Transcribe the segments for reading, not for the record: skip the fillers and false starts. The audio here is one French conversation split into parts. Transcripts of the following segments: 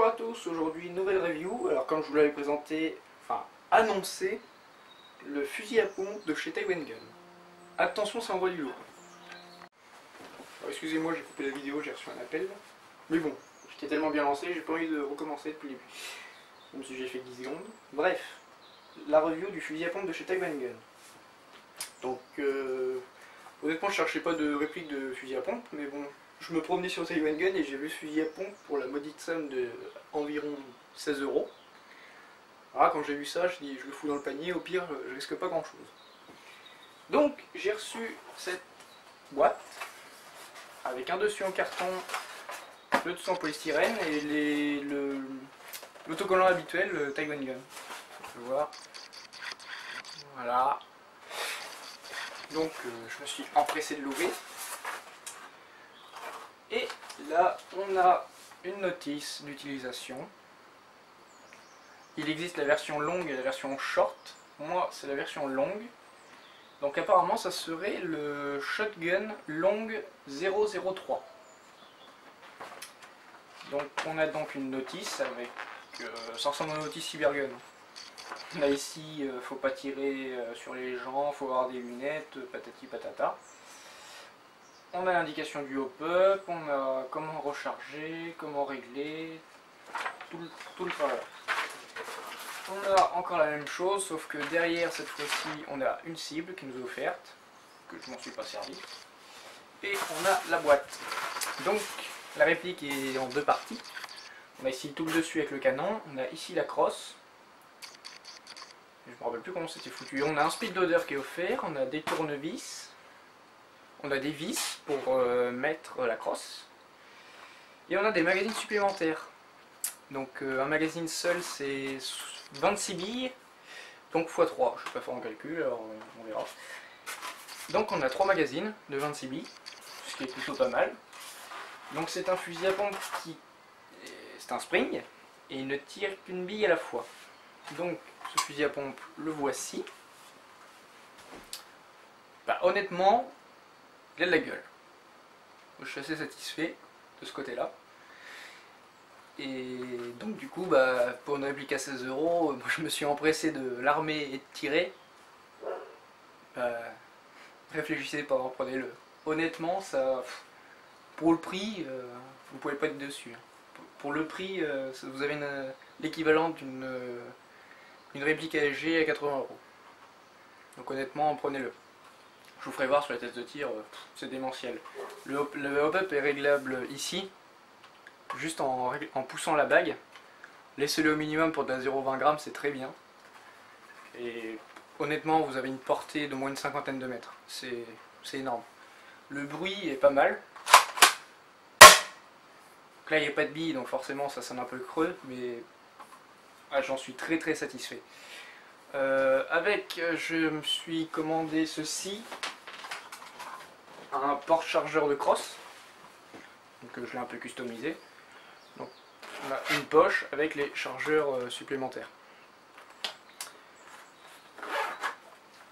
à tous, aujourd'hui nouvelle review. Alors comme je vous l'avais présenté, enfin annoncé, le fusil à pompe de chez Taiwan Gun. Attention, ça envoie du lourd. Excusez-moi, j'ai coupé la vidéo, j'ai reçu un appel. Mais bon, j'étais tellement bien lancé, j'ai pas envie de recommencer depuis le début. Même si j'ai fait 10 secondes. Bref, la review du fusil à pompe de chez Taiwan Gun. Donc, honnêtement, je cherchais pas de réplique de fusil à pompe, mais bon, je me promenais sur Taiwan Gun et j'ai vu ce fusil à pompe pour la maudite somme de environ 16 €. Alors quand j'ai vu ça, je dis je le fous dans le panier, au pire je risque pas grand chose. Donc j'ai reçu cette boîte avec un dessus en carton, le dessous en polystyrène et l'autocollant habituel Taiwan Gun. On peut voir. Voilà. Donc je me suis empressé de l'ouvrir. Et là, on a une notice d'utilisation. Il existe la version longue et la version short. Moi, c'est la version longue. Donc apparemment, ça serait le Shotgun Long 003. Donc on a donc une notice avec... ça ressemble à une notice Cybergun. Là ici, faut pas tirer sur les gens, faut avoir des lunettes, patati patata. On a l'indication du hop-up, on a comment recharger, comment régler, tout le travail. On a encore la même chose, sauf que derrière cette fois-ci, on a une cible qui nous est offerte, que je m'en suis pas servi. Et on a la boîte. Donc la réplique est en deux parties. On a ici tout le dessus avec le canon, on a ici la crosse. Je me rappelle plus comment c'était foutu. On a un speed loader qui est offert, on a des tournevis. On a des vis pour mettre la crosse. Et on a des magazines supplémentaires. Donc un magazine seul c'est 26 billes, donc x 3. Je suis pas fort en calcul, alors on verra. Donc on a 3 magazines de 26 billes, ce qui est plutôt pas mal. Donc c'est un fusil à pompe qui... c'est un spring, et il ne tire qu'une bille à la fois. Donc ce fusil à pompe, le voici. Bah, honnêtement, il a de la gueule. Je suis assez satisfait de ce côté-là. Et donc du coup, bah, pour une réplique à 16 €, moi, je me suis empressé de l'armer et de tirer. Réfléchissez pas, prenez-le. Honnêtement, ça, pour le prix, vous pouvez pas être dessus. Pour le prix, vous avez l'équivalent d'une réplique ASG à 80 €. Donc honnêtement, prenez-le. Je vous ferai voir sur la test de tir, c'est démentiel. Le hop-up est réglable ici, juste en poussant la bague. Laissez-le au minimum pour de la 0,20 g, c'est très bien. Et honnêtement, vous avez une portée de moins d'une cinquantaine de mètres. C'est énorme. Le bruit est pas mal. Donc là, il n'y a pas de bille, donc forcément, ça sonne un peu creux, mais j'en suis très satisfait. Je me suis commandé ceci, un porte-chargeur de crosse, donc je l'ai un peu customisé. Donc on a une poche avec les chargeurs supplémentaires.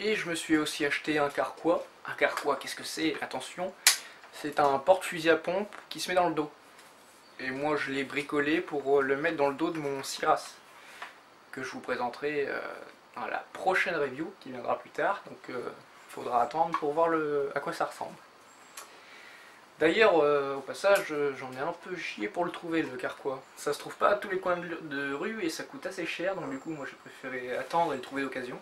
Et je me suis aussi acheté un carquois. Un carquois, qu'est-ce que c'est? Attention, c'est un porte-fusil à pompe qui se met dans le dos. Et moi je l'ai bricolé pour le mettre dans le dos de mon Siras, que je vous présenterai dans la prochaine review qui viendra plus tard, donc il faudra attendre pour voir à quoi ça ressemble. D'ailleurs, au passage, j'en ai un peu chié pour le trouver, le carquois. Ça se trouve pas à tous les coins de rue et ça coûte assez cher, donc du coup moi j'ai préféré attendre et le trouver d'occasion.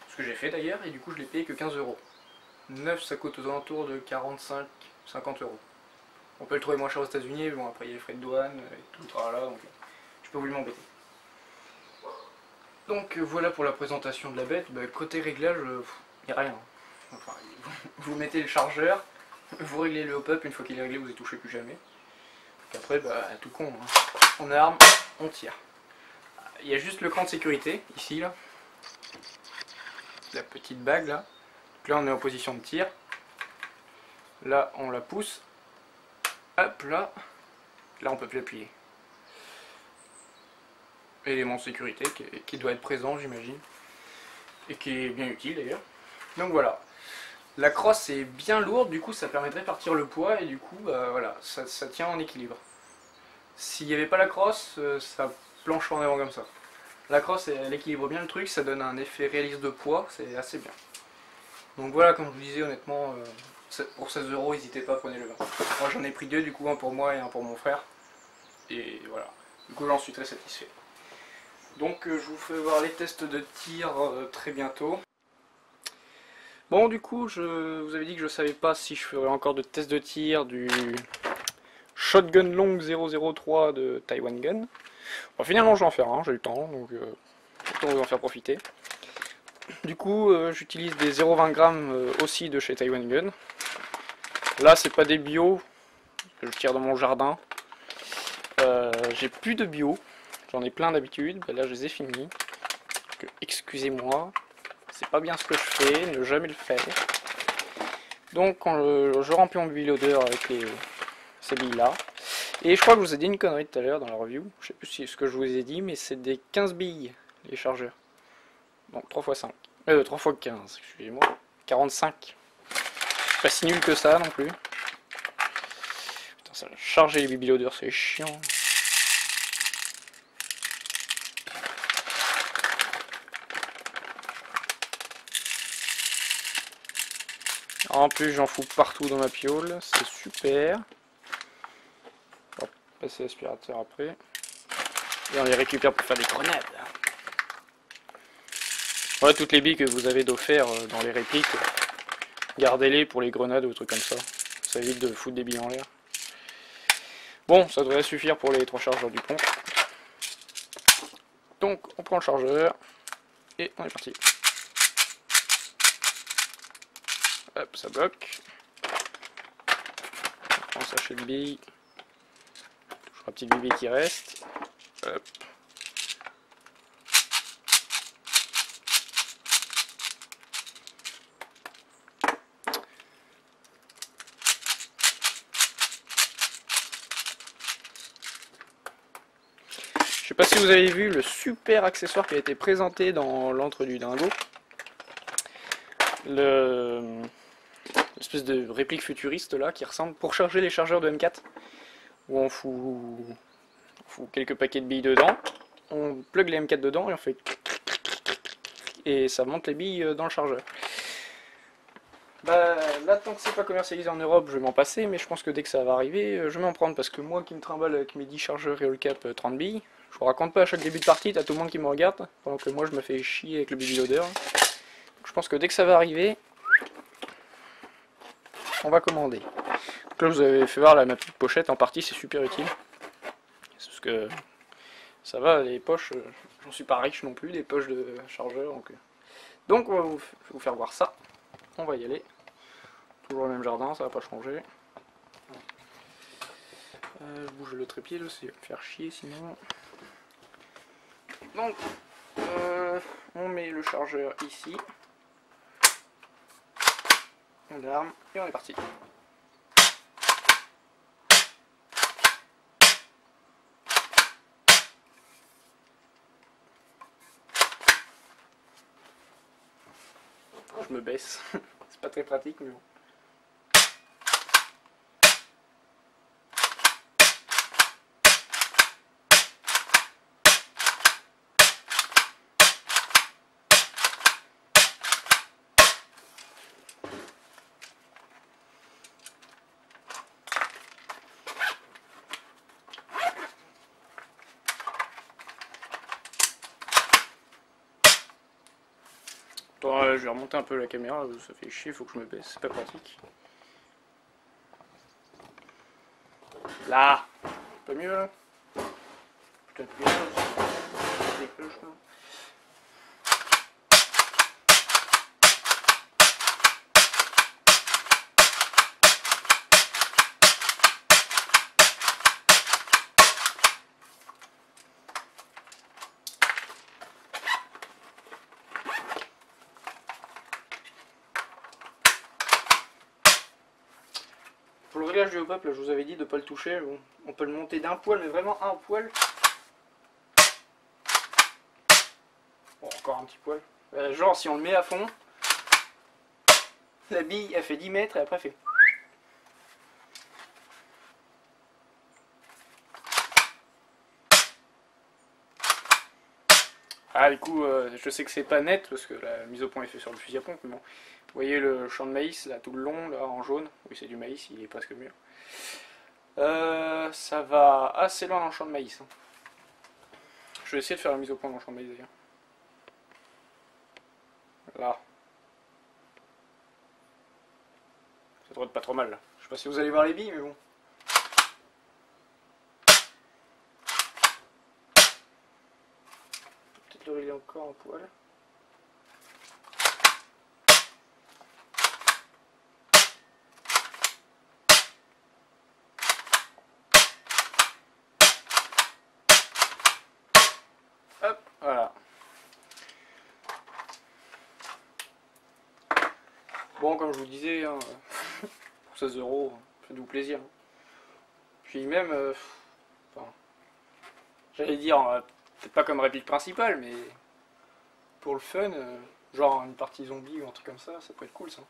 Ce que j'ai fait d'ailleurs, et du coup je l'ai payé que 15 €. Neuf, ça coûte aux alentours de 45-50 €. On peut le trouver moins cher aux États-Unis, mais bon après il y a les frais de douane et tout, voilà, donc je peux vous m'embêter. Donc voilà pour la présentation de la bête. Côté réglage, il n'y a rien. Enfin, vous mettez le chargeur, vous réglez le hop-up, une fois qu'il est réglé vous n'y touchez plus jamais. Donc après, tout con, hein. On arme, on tire. Il y a juste le cran de sécurité, ici, là. La petite bague, là. Donc là on est en position de tir. Là on la pousse. Hop, là. Là on peut plus appuyer. Élément de sécurité qui doit être présent, j'imagine, et qui est bien utile d'ailleurs. Donc voilà, la crosse est bien lourde, du coup ça permet de répartir le poids et du coup voilà, ça tient en équilibre. S'il n'y avait pas la crosse, ça planche en avant comme ça. La crosse, elle équilibre bien le truc, ça donne un effet réaliste de poids, c'est assez bien. Donc voilà, comme je vous disais, honnêtement, pour 16 €, n'hésitez pas, prenez-le. Moi j'en ai pris deux, du coup un pour moi et un pour mon frère. Et voilà, du coup j'en suis très satisfait. Donc je vous fais voir les tests de tir très bientôt. Bon, du coup, je vous avais dit que je savais pas si je ferais encore de tests de tir du Shotgun Long 003 de Taiwan Gun. Bon, finalement, je vais en faire un, j'ai eu le temps, donc autant vous en faire profiter. Du coup, j'utilise des 0,20 g aussi de chez Taiwan Gun. Là, c'est pas des bio, je tire dans mon jardin. J'ai plus de bio, j'en ai plein d'habitude, ben là je les ai finis. Excusez-moi, c'est pas bien ce que je fais, ne jamais le faire. Donc quand je remplis mon bootloader avec ces billes là. Et je crois que je vous ai dit une connerie tout à l'heure dans la review, je sais plus si ce que je vous ai dit, mais c'est des 15 billes les chargeurs. Donc 3 x 5. 3 x 15, excusez-moi. 45. Pas si nul que ça non plus. Putain, ça va charger les bootloaders, c'est chiant. En plus, j'en fous partout dans ma piole, c'est super. On va passer l'aspirateur après. Et on les récupère pour faire des grenades. Ouais, toutes les billes que vous avez d'offert dans les répliques, gardez-les pour les grenades ou des trucs comme ça. Ça évite de foutre des billes en l'air. Bon, ça devrait suffire pour les 3 chargeurs du pont. Donc, on prend le chargeur et on est parti. Hop, ça bloque. On prend un sachet de billes. Toujours la petite bille qui reste. Hop. Je sais pas si vous avez vu le super accessoire qui a été présenté dans l'antre du dingo. L'espèce de réplique futuriste là qui ressemble pour charger les chargeurs de M4. Où on fout quelques paquets de billes dedans, on plug les M4 dedans et on fait et ça monte les billes dans le chargeur. Bah là, tant que c'est pas commercialisé en Europe, je vais m'en passer, mais je pense que dès que ça va arriver, je vais m'en prendre parce que moi qui me trimballe avec mes 10 chargeurs et all cap 30 billes, je vous raconte pas à chaque début de partie, t'as tout le monde qui me regarde pendant que moi je me fais chier avec le bootloader. Je pense que dès que ça va arriver, on va commander. Donc là, je vous avais fait voir là, ma petite pochette en partie, c'est super utile. Parce que ça va, les poches, j'en suis pas riche non plus, des poches de chargeur. Donc on va vous faire voir ça. On va y aller. Toujours le même jardin, ça va pas changer. Je bouge le trépied, là, c'est me faire chier sinon. Donc, on met le chargeur ici. On arme et on est parti. Je me baisse, c'est pas très pratique mais bon. Attends, je vais remonter un peu la caméra, ça fait chier, faut que je me baisse, c'est pas pratique. Là, pas mieux là. Putain de bien, des cloches là. Pour le réglage du hop-up, je vous avais dit de ne pas le toucher. On peut le monter d'un poil, mais vraiment un poil. Bon, encore un petit poil. Genre, si on le met à fond, la bille, elle fait 10 mètres et après, elle fait... Ah, du coup, je sais que c'est pas net parce que la mise au point est faite sur le fusil à pompe, mais bon. Vous voyez le champ de maïs là tout le long, là en jaune. Oui, c'est du maïs, il est presque mûr. Ça va assez loin dans le champ de maïs, hein. Je vais essayer de faire la mise au point dans le champ de maïs d'ailleurs. Là. Ça devrait être pas trop mal là. Je sais pas si vous allez voir les billes, mais bon. Peut-être le régler encore un poil. Hop, voilà. Bon, comme je vous disais, hein, pour 16 euros, faites-vous plaisir. Puis même, enfin, j'allais dire, peut-être pas comme réplique principale, mais pour le fun, genre une partie zombie ou un truc comme ça peut être cool ça.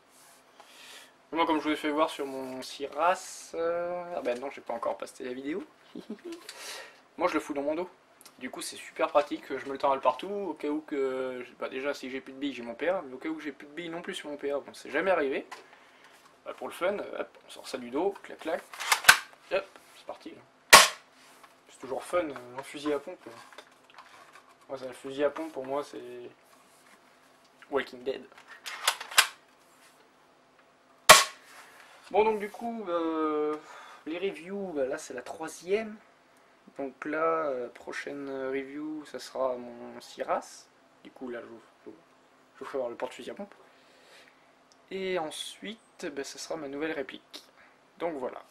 Moi, comme je vous ai fait voir sur mon Siras, ah ben non, j'ai pas encore posté la vidéo. Moi, je le fous dans mon dos. Du coup, c'est super pratique, je me le tends partout, au cas où que, bah déjà, si j'ai plus de billes, j'ai mon PA, mais au cas où j'ai plus de billes non plus sur mon PA, bon, c'est jamais arrivé. Bah, pour le fun, hop, on sort ça du dos, clac clac, hop, c'est parti. C'est toujours fun, un fusil à pompe. Moi, le fusil à pompe, pour moi, c'est Walking Dead. Bon, donc du coup, les reviews, bah, là c'est la 3e. Donc là, prochaine review, ça sera mon Siras. Du coup, là, je vous ferai voir le porte-fusil à pompe. Et ensuite, bah, ça sera ma nouvelle réplique. Donc voilà.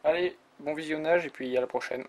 Allez, bon visionnage et puis à la prochaine.